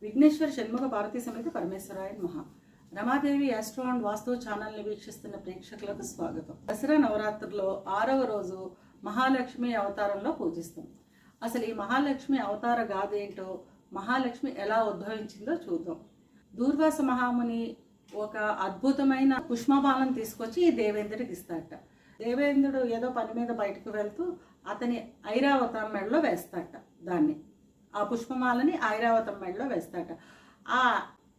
విఘ్నేశ్వర షణ్ముఖ భారతీ సమేత పరమేశ్వరాయ నమః. Ramadevi astro and వాస్తు ఛానల్ని వీక్షిస్తున్న ప్రేక్షకులకు స్వాగతం. దసరా నవరాత్రుల్లో 6వ రోజు మహాలక్ష్మి అవతారంలో పూజిస్తాం. అసలు ఈ మహాలక్ష్మి అవతార గాథ ఏంటో, మహాలక్ష్మి ఎలా ఉద్భవించిందో చూద్దాం. దూర్వాస మహాముని ఒక అద్భుతమైన పుష్పమాలను తీసుకొచ్చి ఈ దేవేంద్రుడికి ఇస్తాడట. దేవేంద్రుడు ఏదో పని మీద బయటకు వెళ్తూ అతని ఐరావతం మెడలో వేస్తాడట. దాన్ని ఆ పుష్పమాలని ఐరావతం మెడలో వేస్తాడట. ఆ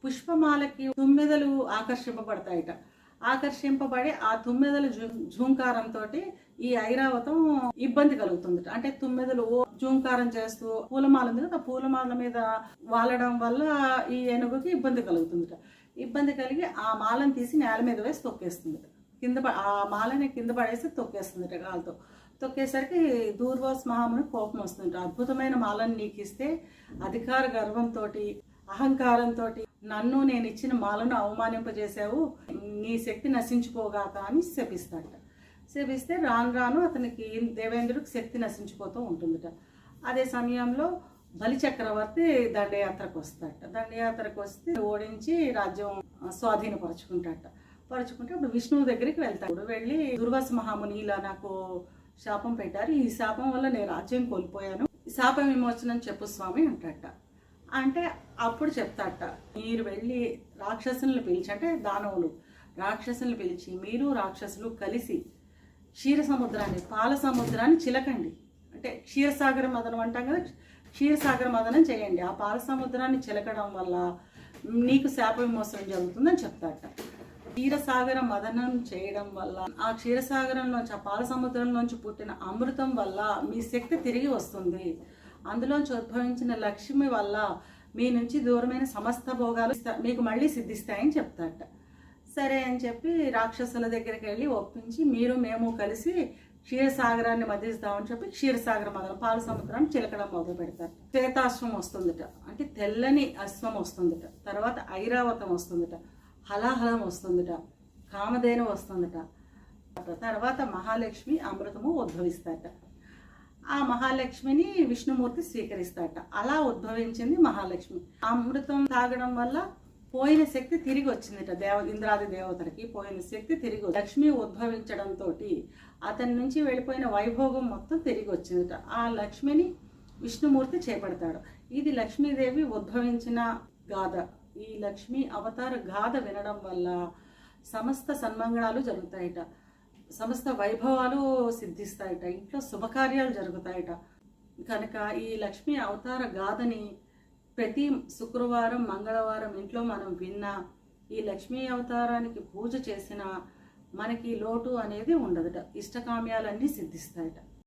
పుష్పమాలకి తుమ్మెదలు ఆకర్షింపబడతాయట. ఆకర్షింపబడి ఆ తుమ్మెదల జూంకారంతో ఈ ఐరావతం ఇబ్బంది కలుగుతుందట. అంటే తుమ్మెదలు జూంకారం చేస్తూ పూలమాల ఉంది కదా, పూలమాల మీద వాలడం వల్ల ఈ ఏనుగుకి ఇబ్బంది కలుగుతుందట. ఇబ్బంది కలిగి ఆ మాలను తీసి నేల మీద వేసి తొక్కేస్తుందట. ఆ మాలని కింద పడేసి తొక్కేస్తుందట కాలుతో. తొక్కేసరికి దూర్వాస మహాముని కోపం వస్తుందట. అద్భుతమైన మాలను నీకు ఇస్తే అధికార గర్వంతో, అహంకారంతో నన్ను నేను ఇచ్చిన మాలను అవమానింపజేశావు, నీ శక్తి నశించుకోగాక అని శపిస్తాడట. శపిస్తే రాను రాను అతనికి దేవేంద్రుడికి శక్తి నశించిపోతూ ఉంటుందట. అదే సమయంలో బలి చక్రవర్తి దండయాత్రకు వస్తాడట. దండయాత్రకు వస్తే ఓడించి రాజ్యం స్వాధీనపరుచుకుంటాడట. పరుచుకుంటే ఇప్పుడు విష్ణువు దగ్గరికి వెళ్తాడు. వెళ్ళి దుర్వాస మహాముని ఇలా నాకు శాపం పెట్టారు, ఈ శాపం వల్ల నేను రాజ్యం కోల్పోయాను, శాప విమోచనం చెప్పు స్వామి అంటాడట. అంటే అప్పుడు చెప్తాడట, మీరు వెళ్ళి రాక్షసులను పిలిచి, అంటే దానవులు రాక్షసులను పిలిచి మీరు రాక్షసులు కలిసి క్షీర సముద్రాన్ని, పాల సముద్రాన్ని చిలకండి. అంటే క్షీరసాగర మదనం అంటాం కదా, క్షీరసాగర మదనం చేయండి. ఆ పాల సముద్రాన్ని చిలకడం వల్ల నీకు శాప విమోచనం జరుగుతుందని చెప్తాడట. క్షీరసాగర మదనం చేయడం వల్ల, ఆ క్షీరసాగరంలోంచి, ఆ పాల సముద్రంలోంచి పుట్టిన అమృతం వల్ల మీ శక్తి తిరిగి వస్తుంది. అందులోంచి ఉద్భవించిన లక్ష్మి వల్ల మీ నుంచి దూరమైన సమస్త భోగాలు మీకు మళ్ళీ సిద్ధిస్తాయని చెప్తాడట. సరే అని చెప్పి రాక్షసుల దగ్గరికి వెళ్ళి ఒప్పించి మీరు మేము కలిసి క్షీరసాగరాన్ని మదిస్తామని చెప్పి క్షీరసాగర మదనం, పాల సముద్రాన్ని చిలకడం మొదలు పెడతారు. శ్వేతాశ్వం వస్తుందట, అంటే తెల్లని అశ్వం వస్తుందట. తర్వాత ఐరావతం వస్తుందట, హలాహలం వస్తుందట, కామధేను వస్తుందట. తర్వాత మహాలక్ష్మి అమృతము ఉద్భవిస్తాడట. ఆ మహాలక్ష్మిని విష్ణుమూర్తి స్వీకరిస్తాడట. అలా ఉద్భవించింది మహాలక్ష్మి. అమృతం తాగడం వల్ల పోయిన శక్తి తిరిగి వచ్చిందట. ఇంద్రాది దేవతలకి పోయిన శక్తి తిరిగి, లక్ష్మి ఉద్భవించడంతో అతని నుంచి వెళ్ళిపోయిన వైభోగం మొత్తం తిరిగి వచ్చిందట. ఆ లక్ష్మిని విష్ణుమూర్తి చేపడతాడు. ఇది లక్ష్మీదేవి ఉద్భవించిన గాథ. ఈ లక్ష్మి అవతార గాథ వినడం వల్ల సమస్త సన్మంగళాలు జరుగుతాయట, సమస్త వైభవాలు సిద్ధిస్తాయట, ఇంట్లో శుభకార్యాలు జరుగుతాయట. కనుక ఈ లక్ష్మీ అవతార గాథని ప్రతి శుక్రవారం, మంగళవారం ఇంట్లో మనం విన్నా, ఈ లక్ష్మీ అవతారానికి పూజ చేసినా మనకి లోటు అనేది ఉండదట. ఇష్టకామ్యాలన్నీ సిద్ధిస్తాయట.